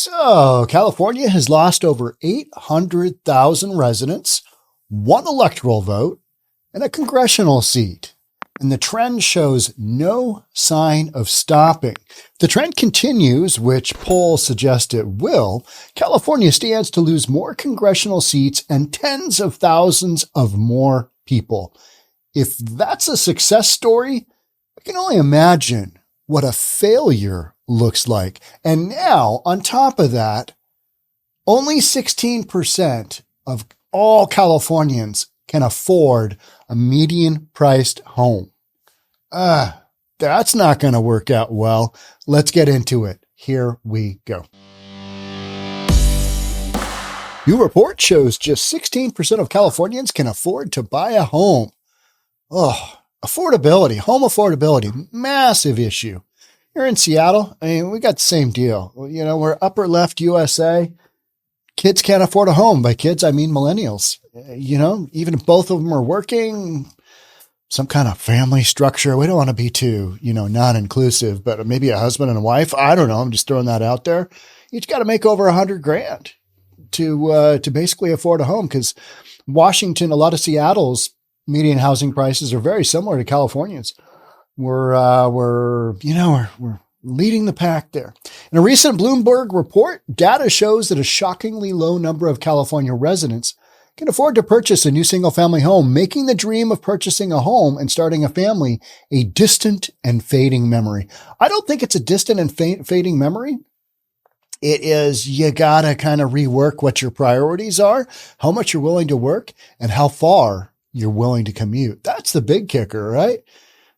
So, California has lost over 800,000 residents, one electoral vote, and a congressional seat. And the trend shows no sign of stopping. If the trend continues, which polls suggest it will, California stands to lose more congressional seats and tens of thousands of more people. If that's a success story, I can only imagine what a failure looks like. And now, on top of that, only 16% of all Californians can afford a median-priced home. That's not going to work out well. Let's get into it. Here we go. New report shows just 16% of Californians can afford to buy a home. Affordability, home affordability, massive issue. Here in Seattle, we got the same deal. We're upper left USA. Kids can't afford a home. By kids, I mean millennials. Even if both of them are working, some kind of family structure. We don't want to be too, non-inclusive, but maybe a husband and a wife. I don't know. I'm just throwing that out there. Each got to make over $100,000 to basically afford a home, because Washington, a lot of Seattle's median housing prices are very similar to California's. We're leading the pack there. In a recent Bloomberg report, data shows that a shockingly low number of California residents can afford to purchase a new single-family home, making the dream of purchasing a home and starting a family a distant and fading memory. I don't think it's a distant and fading memory. It is, you got to kind of rework what your priorities are, how much you're willing to work, and how far you're willing to commute. That's the big kicker, right?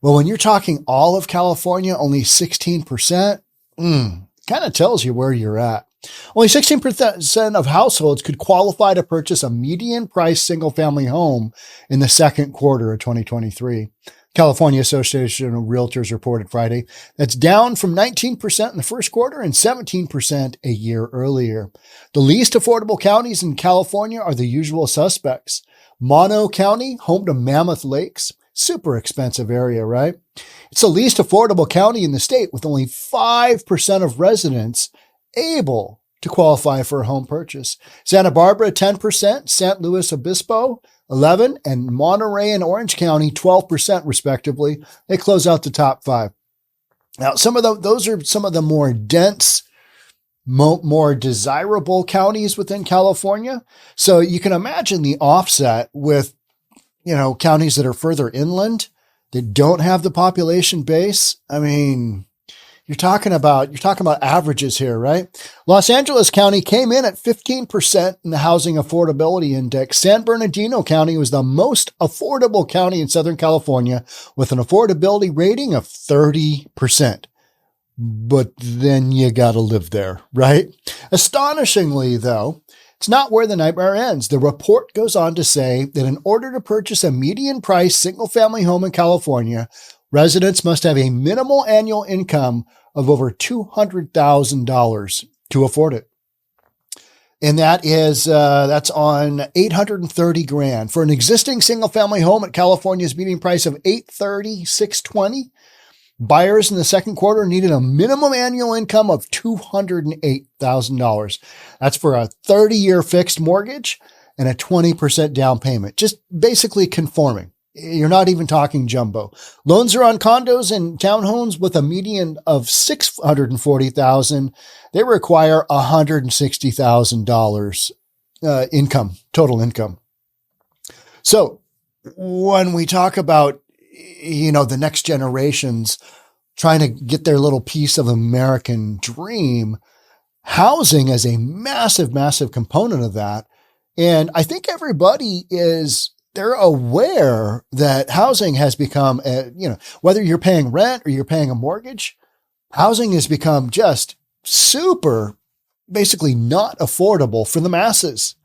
Well, when you're talking all of California, only 16%, kind of tells you where you're at. Only 16% of households could qualify to purchase a median price single-family home in the second quarter of 2023. California Association of Realtors reported Friday. That's down from 19% in the first quarter and 17% a year earlier. The least affordable counties in California are the usual suspects. Mono County, home to Mammoth Lakes, super expensive area, right? It's the least affordable county in the state, with only 5% of residents able to qualify for a home purchase. Santa Barbara, 10%, San Luis Obispo, 11%, and Monterey and Orange County, 12% respectively. They close out the top five. Now, those are some of the more dense, more desirable counties within California. So you can imagine the offset with, counties that are further inland that don't have the population base. You're talking about averages here, right? Los Angeles County came in at 15% in the Housing Affordability Index. San Bernardino County was the most affordable county in Southern California with an affordability rating of 30%. But then you got to live there, right? Astonishingly, though, it's not where the nightmare ends. The report goes on to say that in order to purchase a median price single-family home in California, residents must have a minimal annual income of over $200,000 to afford it. And that's on $830,000 for an existing single-family home at California's median price of $830,620. Buyers in the second quarter needed a minimum annual income of $208,000. That's for a 30-year fixed mortgage and a 20% down payment, just basically conforming. You're not even talking jumbo. Loans are on condos and townhomes with a median of $640,000. They require $160,000 total income. So when we talk about the next generations trying to get their little piece of American dream, housing is a massive, massive component of that. And I think everybody they're aware that housing has become, whether you're paying rent or you're paying a mortgage, housing has become just super, basically not affordable for the masses.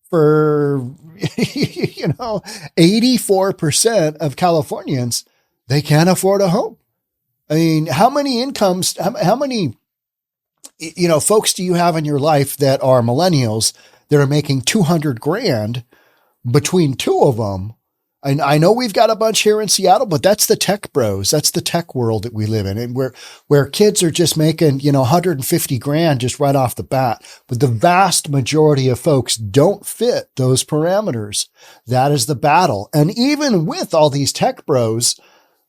For, 84% of Californians, they can't afford a home. How many incomes, how many, folks do you have in your life that are millennials that are making $200,000 between two of them? I know we've got a bunch here in Seattle, but that's the tech bros. That's the tech world that we live in, and where kids are just making, 150 grand just right off the bat. But the vast majority of folks don't fit those parameters. That is the battle. And even with all these tech bros,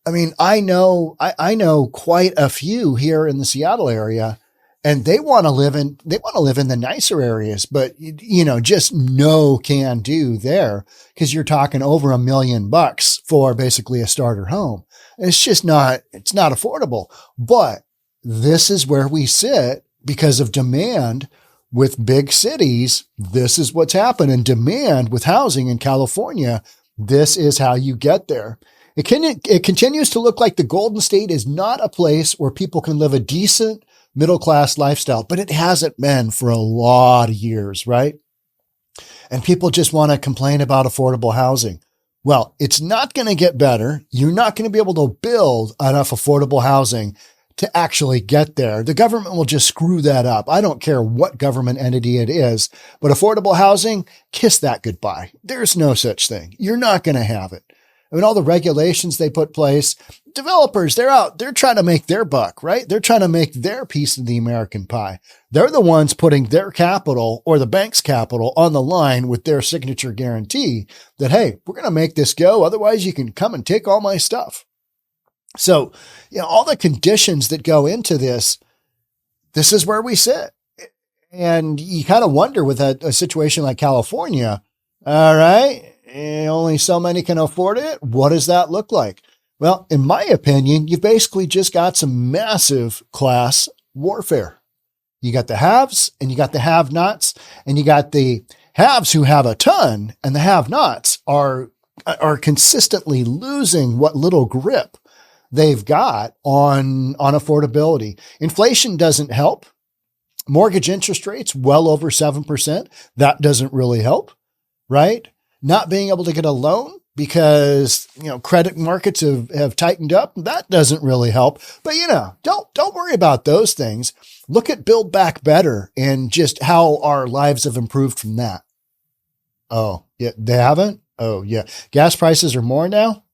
I mean, I know quite a few here in the Seattle area, and they want to live in the nicer areas, but just no can do there, because you're talking over $1 million for basically a starter home. It's just it's not affordable. But this is where we sit because of demand with big cities. This is what's happening. Demand with housing in California. This is how you get there. It continues to look like the Golden State is not a place where people can live a decent middle-class lifestyle, but it hasn't been for a lot of years, right? And people just want to complain about affordable housing. Well, it's not going to get better. You're not going to be able to build enough affordable housing to actually get there. The government will just screw that up. I don't care what government entity it is, but affordable housing, kiss that goodbye. There's no such thing. You're not going to have it. I mean, all the regulations they put place, developers, they're out. They're trying to make their buck, right? They're trying to make their piece of the American pie. They're the ones putting their capital or the bank's capital on the line with their signature guarantee that, hey, we're going to make this go. Otherwise, you can come and take all my stuff. So, all the conditions that go into this is where we sit. And you kind of wonder with a situation like California, all right, only so many can afford it. What does that look like? Well, in my opinion, you've basically just got some massive class warfare. You got the haves and you got the have-nots, and you got the haves who have a ton, and the have-nots are consistently losing what little grip they've got on affordability. Inflation doesn't help. Mortgage interest rates well over 7%. That doesn't really help, right? Not being able to get a loan because, credit markets have tightened up. That doesn't really help. But, don't worry about those things. Look at Build Back Better and just how our lives have improved from that. Oh, yeah, they haven't? Oh, yeah. Gas prices are more now?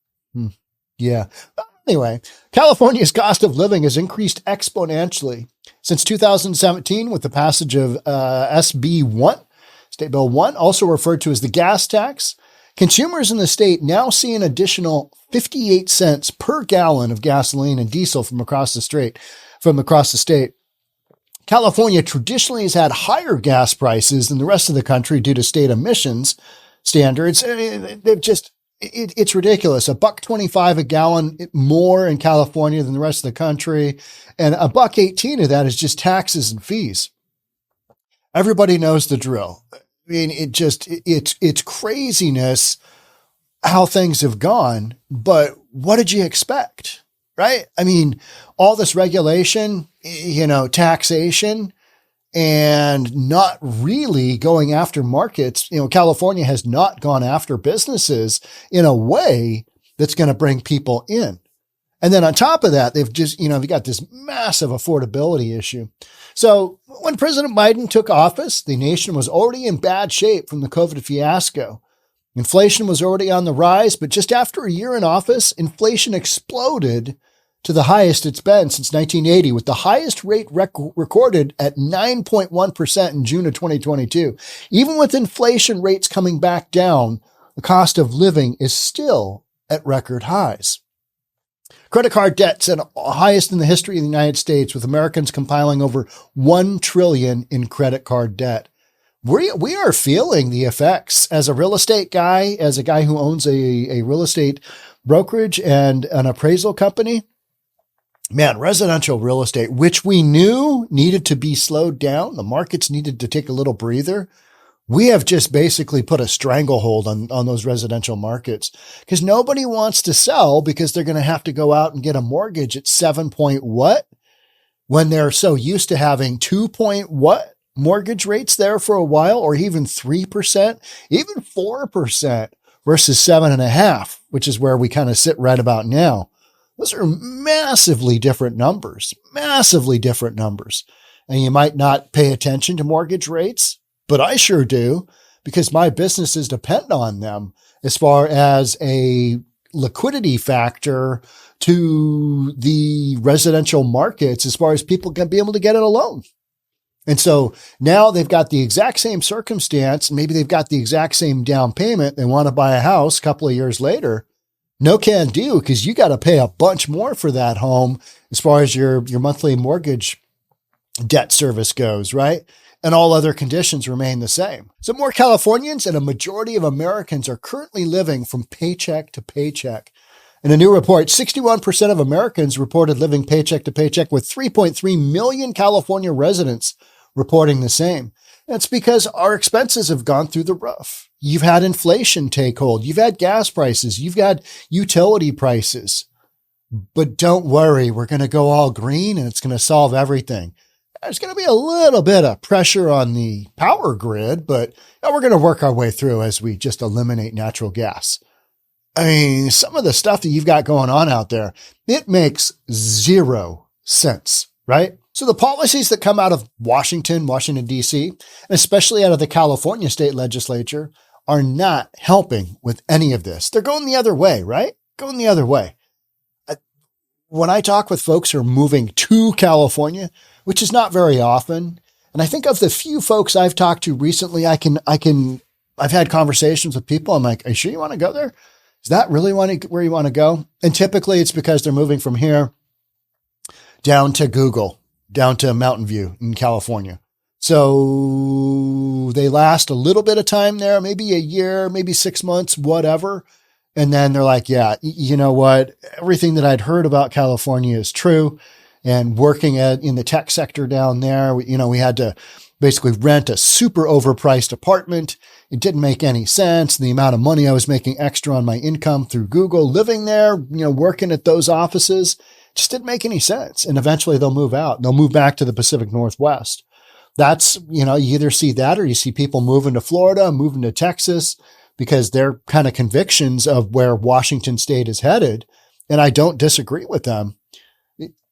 Yeah. But anyway, California's cost of living has increased exponentially since 2017 with the passage of SB 1. State Bill 1, also referred to as the gas tax. Consumers in the state now see an additional 58 cents per gallon of gasoline and diesel from across the state. California traditionally has had higher gas prices than the rest of the country due to state emissions standards. It's ridiculous. $1.25 a gallon more in California than the rest of the country. And $1.18 of that is just taxes and fees. Everybody knows the drill. I mean, it's craziness how things have gone, but what did you expect? Right? I mean, all this regulation, taxation, and not really going after markets. California has not gone after businesses in a way that's going to bring people in. And then on top of that, they've just, they've got this massive affordability issue. So when President Biden took office, the nation was already in bad shape from the COVID fiasco. Inflation was already on the rise, but just after a year in office, inflation exploded to the highest it's been since 1980, with the highest rate recorded at 9.1% in June of 2022. Even with inflation rates coming back down, the cost of living is still at record highs. Credit card debt's at the highest in the history of the United States, with Americans compiling over $1 trillion in credit card debt. We are feeling the effects. As a real estate guy, as a guy who owns a real estate brokerage and an appraisal company, man, residential real estate, which we knew needed to be slowed down, the markets needed to take a little breather. We have just basically put a stranglehold on those residential markets because nobody wants to sell because they're going to have to go out and get a mortgage at 7 point what when they're so used to having 2 point what mortgage rates there for a while, or even 3%, even 4% versus 7.5%, which is where we kind of sit right about now. Those are massively different numbers. And you might not pay attention to mortgage rates, but I sure do, because my businesses depend on them as far as a liquidity factor to the residential markets, as far as people can be able to get it a loan. And so now they've got the exact same circumstance. Maybe they've got the exact same down payment. They want to buy a house a couple of years later. No can do, because you got to pay a bunch more for that home as far as your monthly mortgage debt service goes, right? And all other conditions remain the same. So more Californians and a majority of Americans are currently living from paycheck to paycheck. In a new report, 61% of Americans reported living paycheck to paycheck, with 3.3 million California residents reporting the same. That's because our expenses have gone through the roof. You've had inflation take hold. You've had gas prices. You've got utility prices. But don't worry, we're going to go all green and it's going to solve everything. There's going to be a little bit of pressure on the power grid, but we're going to work our way through as we just eliminate natural gas. I mean, some of the stuff that you've got going on out there, it makes zero sense, right? So the policies that come out of Washington, D.C., and especially out of the California state legislature, are not helping with any of this. They're going the other way, right? Going the other way. When I talk with folks who are moving to California, which is not very often, and I think of the few folks I've talked to recently, I've had conversations with people. I'm like, are you sure you want to go there? Is that really where you want to go? And typically it's because they're moving from here down to Google, down to Mountain View in California. So they last a little bit of time there, maybe a year, maybe 6 months, whatever. And then they're like, yeah, you know what? Everything that I'd heard about California is true. And working in the tech sector down there, we had to basically rent a super overpriced apartment. It didn't make any sense. The amount of money I was making extra on my income through Google, living there, working at those offices, just didn't make any sense. And eventually they'll move out. They'll move back to the Pacific Northwest. That's, you either see that or you see people moving to Florida, moving to Texas, because they're kind of convictions of where Washington state is headed. And I don't disagree with them.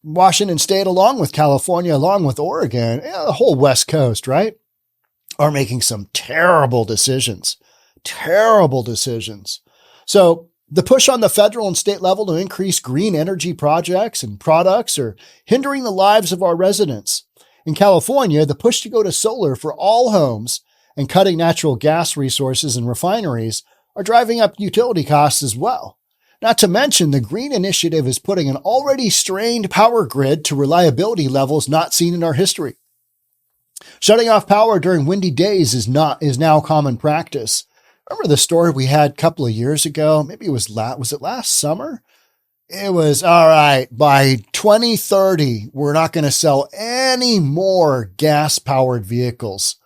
Washington state, along with California, along with Oregon, the whole West Coast, right, are making some terrible decisions. So the push on the federal and state level to increase green energy projects and products are hindering the lives of our residents. In California, the push to go to solar for all homes and cutting natural gas resources and refineries are driving up utility costs as well. Not to mention, the Green Initiative is putting an already strained power grid to reliability levels not seen in our history. Shutting off power during windy days is now common practice. Remember the story we had a couple of years ago? Maybe it was it last summer? It was, all right, by 2030, we're not going to sell any more gas-powered vehicles.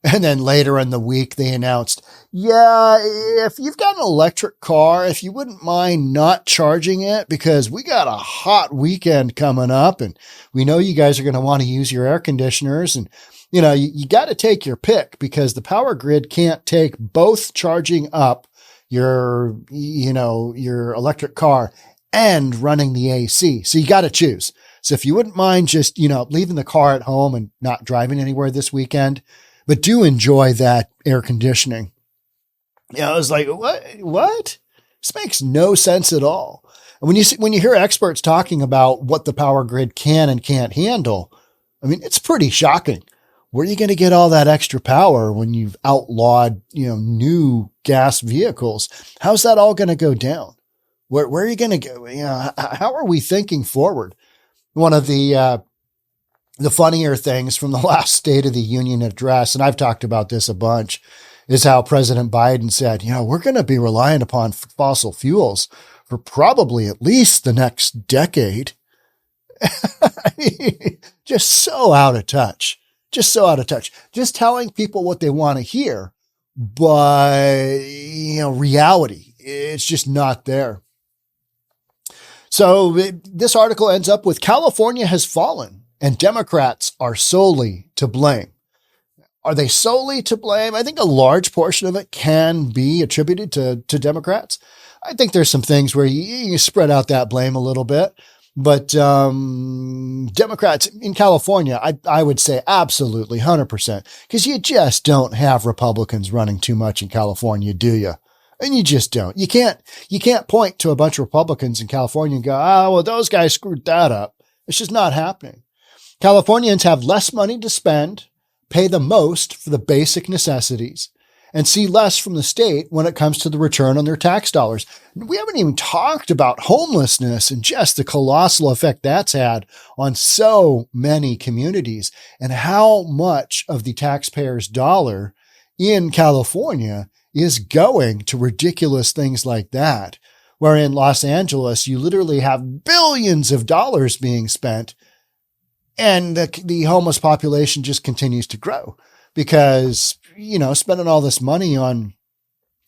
And then later in the week, they announced, yeah, if you've got an electric car, if you wouldn't mind not charging it, because we got a hot weekend coming up and we know you guys are going to want to use your air conditioners. And, you got to take your pick, because the power grid can't take both charging up your electric car and running the AC. So you got to choose. So if you wouldn't mind just, leaving the car at home and not driving anywhere this weekend, but do enjoy that air conditioning. I was like, what? This makes no sense at all. And when you hear experts talking about what the power grid can and can't handle, I mean, it's pretty shocking. Where are you going to get all that extra power when you've outlawed, new gas vehicles? How's that all going to go down? Where are you going to go? How are we thinking forward? One of the funnier things from the last State of the Union address, and I've talked about this a bunch, is how President Biden said, we're going to be relying upon fossil fuels for probably at least the next decade. Just so out of touch. Just telling people what they want to hear, but, reality, it's just not there. So this article ends up with California has fallen and Democrats are solely to blame. Are they solely to blame? I think a large portion of it can be attributed to Democrats. I think there's some things where you spread out that blame a little bit, But Democrats in California, I would say absolutely 100%, because you just don't have Republicans running too much in California, do you? And you just don't. You can't point to a bunch of Republicans in California and go, oh, well, those guys screwed that up. It's just not happening. Californians have less money to spend, pay the most for the basic necessities, and see less from the state when it comes to the return on their tax dollars. We haven't even talked about homelessness and just the colossal effect that's had on so many communities, and how much of the taxpayers' dollar in California is going to ridiculous things like that, where in Los Angeles, you literally have billions of dollars being spent, and the homeless population just continues to grow because, spending all this money on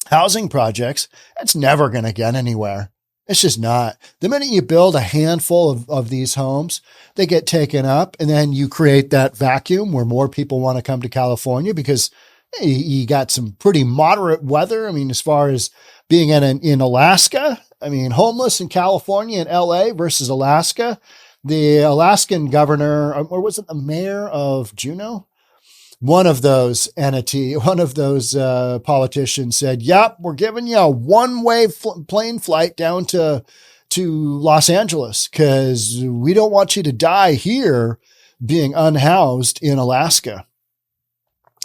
housing projects, that's never going to get anywhere. It's just not. The minute you build a handful of these homes, they get taken up, and then you create that vacuum where more people want to come to California because you got some pretty moderate weather. I mean, as far as being in Alaska, I mean, homeless in California and LA versus Alaska. The Alaskan governor, or was it the mayor of Juneau? One of those politicians said, yep, we're giving you a one-way plane flight down to Los Angeles because we don't want you to die here being unhoused in Alaska.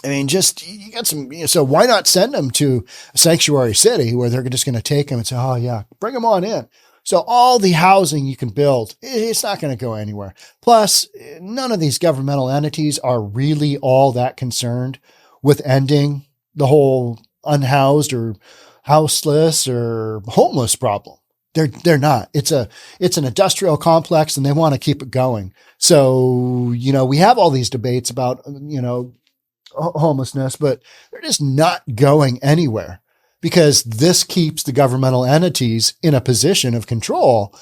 I mean, you got some, so why not send them to a sanctuary city where they're just going to take them and say, oh yeah, bring them on in. So all the housing you can build, it's not going to go anywhere. Plus, none of these governmental entities are really all that concerned with ending the whole unhoused or houseless or homeless problem. They're not. It's an industrial complex, and they want to keep it going. So, we have all these debates about, homelessness, but they're just not going anywhere, because this keeps the governmental entities in a position of control.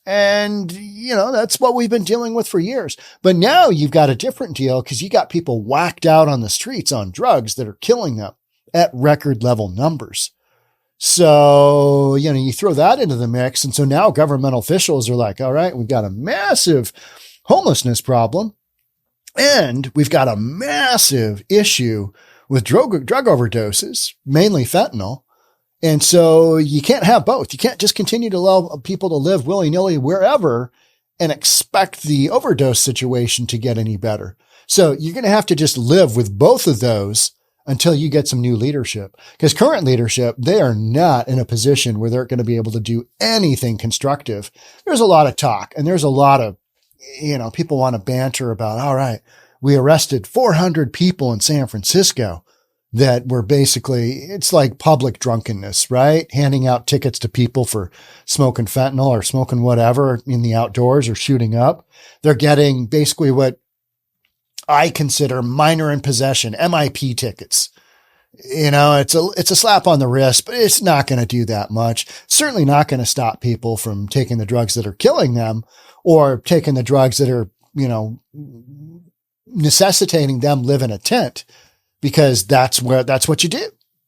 And, that's what we've been dealing with for years. But now you've got a different deal, because you got people whacked out on the streets on drugs that are killing them at record level numbers. So, you throw that into the mix. And so now governmental officials are like, all right, we've got a massive homelessness problem, and we've got a massive issue with drug overdoses, mainly fentanyl. And so you can't have both. You can't just continue to allow people to live willy-nilly wherever and expect the overdose situation to get any better. So you're going to have to just live with both of those until you get some new leadership, because current leadership, they are not in a position where they're going to be able to do anything constructive. There's a lot of talk, and there's a lot of, people want to banter about, all right, we arrested 400 people in San Francisco that were basically, it's like public drunkenness, right? Handing out tickets to people for smoking fentanyl or smoking whatever in the outdoors or shooting up. They're getting basically what I consider minor in possession, MIP tickets. It's a slap on the wrist, but it's not going to do that much. Certainly not going to stop people from taking the drugs that are killing them, or taking the drugs that are, necessitating them live in a tent, because that's what you do.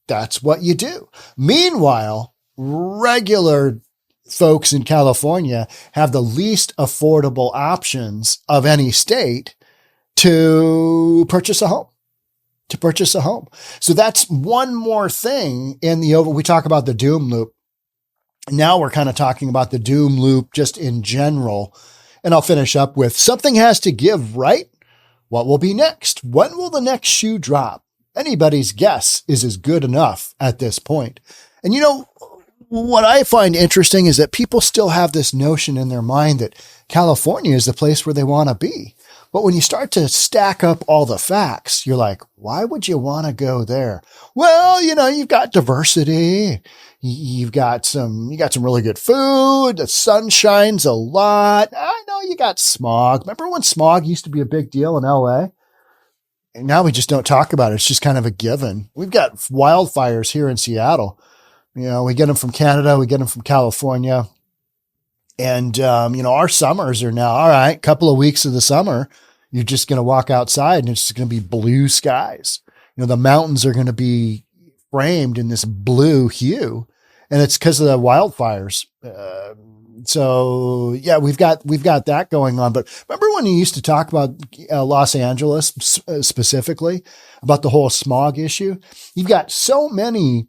That's what you do. Meanwhile, regular folks in California have the least affordable options of any state to purchase a home. So that's one more thing we talk about the doom loop. Now we're kind of talking about the doom loop just in general. And I'll finish up with something has to give, right? What will be next? When will the next shoe drop? Anybody's guess is as good enough at this point. And what I find interesting is that people still have this notion in their mind that California is the place where they want to be. But when you start to stack up all the facts, you're like, why would you want to go there? Well, you've got diversity. You've got some really good food. The sun shines a lot. I know you got smog. Remember when smog used to be a big deal in LA? And now we just don't talk about it. It's just kind of a given. We've got wildfires here in Seattle. We get them from Canada. We get them from California. And, our summers are now, all right, couple of weeks of the summer, you're just going to walk outside and it's just going to be blue skies. The mountains are going to be framed in this blue hue. And it's because of the wildfires. So yeah, we've got that going on. But remember when you used to talk about Los Angeles specifically about the whole smog issue? You've got so many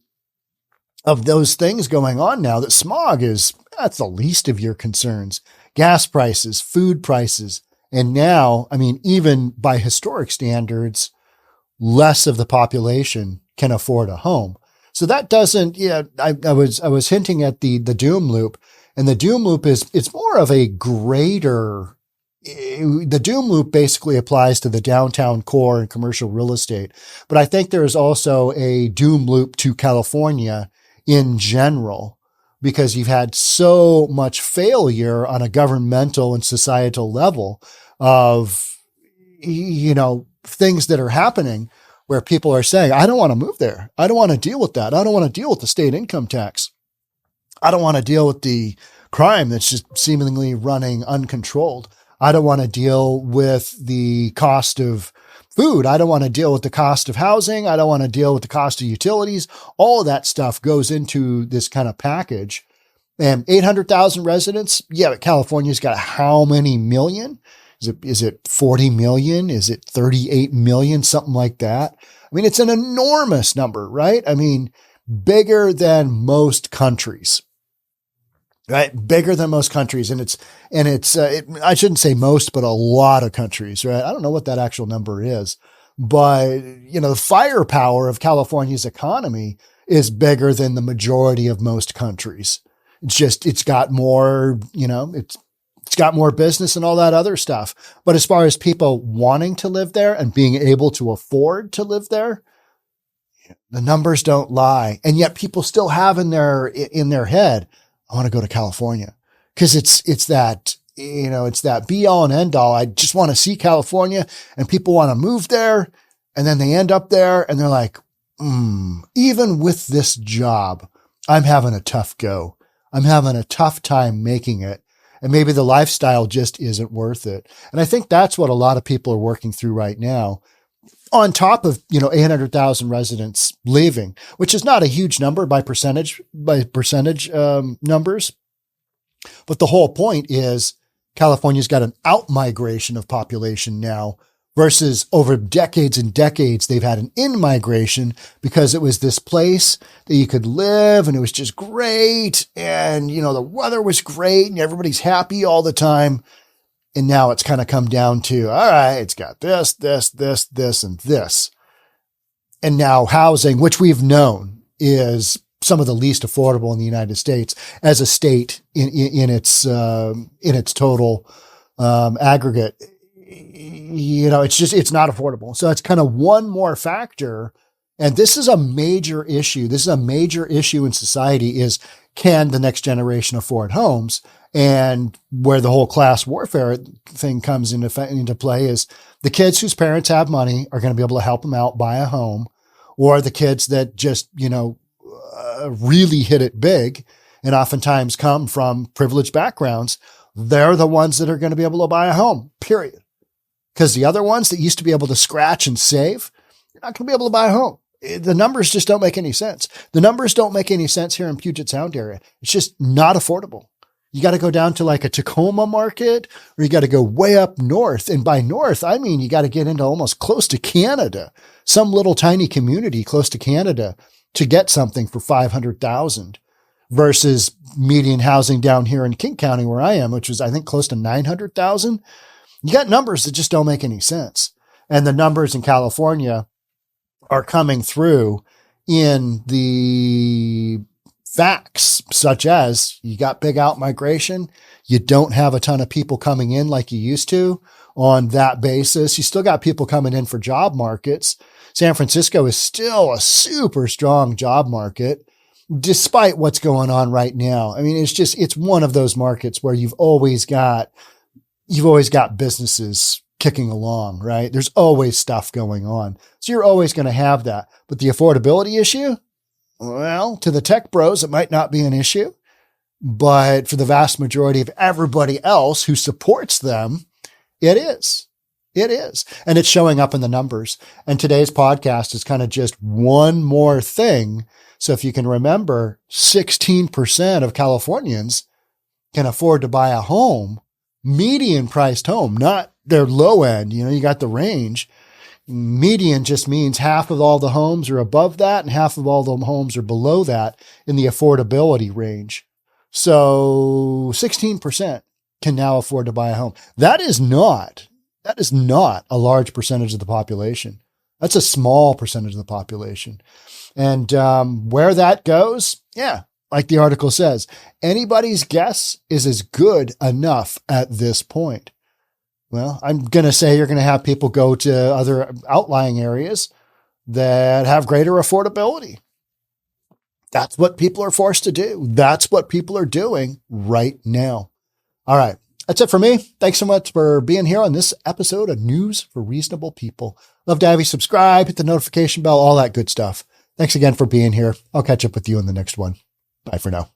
of those things going on now that smog that's the least of your concerns. Gas prices, food prices. And now, I mean, even by historic standards, less of the population can afford a home. So that doesn't, I was hinting at the doom loop, and the doom loop it's more of a greater, the doom loop basically applies to the downtown core and commercial real estate. But I think there is also a doom loop to California in general, because you've had so much failure on a governmental and societal level of, things that are happening where people are saying, I don't want to move there. I don't want to deal with that. I don't want to deal with the state income tax. I don't want to deal with the crime that's just seemingly running uncontrolled. I don't want to deal with the cost of food. I don't want to deal with the cost of housing. I don't want to deal with the cost of utilities. All of that stuff goes into this kind of package. And 800,000 residents. Yeah, but California's got how many million? Is it 40 million? Is it 38 million? Something like that. I mean, it's an enormous number, right? I mean, bigger than most countries, right? Bigger than most countries. And I shouldn't say most, but a lot of countries, right? I don't know what that actual number is, but the firepower of California's economy is bigger than the majority of most countries. It's got more, it's got more business and all that other stuff. But as far as people wanting to live there and being able to afford to live there, the numbers don't lie. And yet people still have in their head, I want to go to California, because it's that, it's that be all and end all. I just want to see California, and people want to move there. And then they end up there and they're like, even with this job, I'm having a tough go. I'm having a tough time making it. And maybe the lifestyle just isn't worth it. And I think that's what a lot of people are working through right now, on top of, 800,000 residents leaving, which is not a huge number by percentage numbers. But the whole point is California's got an out-migration of population now, versus over decades and decades, they've had an in-migration, because it was this place that you could live and it was just great. And, the weather was great and everybody's happy all the time. And now it's kind of come down to, all right, it's got this, this, this, this, and this. And now housing, which we've known is some of the least affordable in the United States as a state in its total aggregate. It's not affordable. So it's kind of one more factor. And this is a major issue. This is a major issue in society, is, can the next generation afford homes? And where the whole class warfare thing comes into play is the kids whose parents have money are going to be able to help them out buy a home, or the kids that just, really hit it big and oftentimes come from privileged backgrounds. They're the ones that are going to be able to buy a home, period. Because the other ones that used to be able to scratch and save, you're not going to be able to buy a home. The numbers just don't make any sense. The numbers don't make any sense here in Puget Sound area. It's just not affordable. You got to go down to like a Tacoma market, or you got to go way up north. And by north, I mean, you got to get into almost close to Canada, some little tiny community close to Canada, to get something for 500,000 versus median housing down here in King County where I am, which was, I think, close to 900,000. You got numbers that just don't make any sense. And the numbers in California are coming through in the facts, such as you got big out migration. You don't have a ton of people coming in like you used to on that basis. You still got people coming in for job markets. San Francisco is still a super strong job market, despite what's going on right now. I mean, it's one of those markets where you've always got businesses kicking along, right? There's always stuff going on. So you're always going to have that. But the affordability issue, well, to the tech bros, it might not be an issue, but for the vast majority of everybody else who supports them, it is. It is. And it's showing up in the numbers. And today's podcast is kind of just one more thing. So if you can remember, 16% of Californians can afford to buy a home, median priced home, not their low end. You got the range. Median just means half of all the homes are above that and half of all the homes are below that in the affordability range. So 16% can now afford to buy a home. That is not a large percentage of the population. That's a small percentage of the population. And where that goes, like the article says, anybody's guess is as good enough at this point. Well, I'm going to say you're going to have people go to other outlying areas that have greater affordability. That's what people are forced to do. That's what people are doing right now. All right. That's it for me. Thanks so much for being here on this episode of News for Reasonable People. Love to have you subscribe, hit the notification bell, all that good stuff. Thanks again for being here. I'll catch up with you in the next one. Bye for now.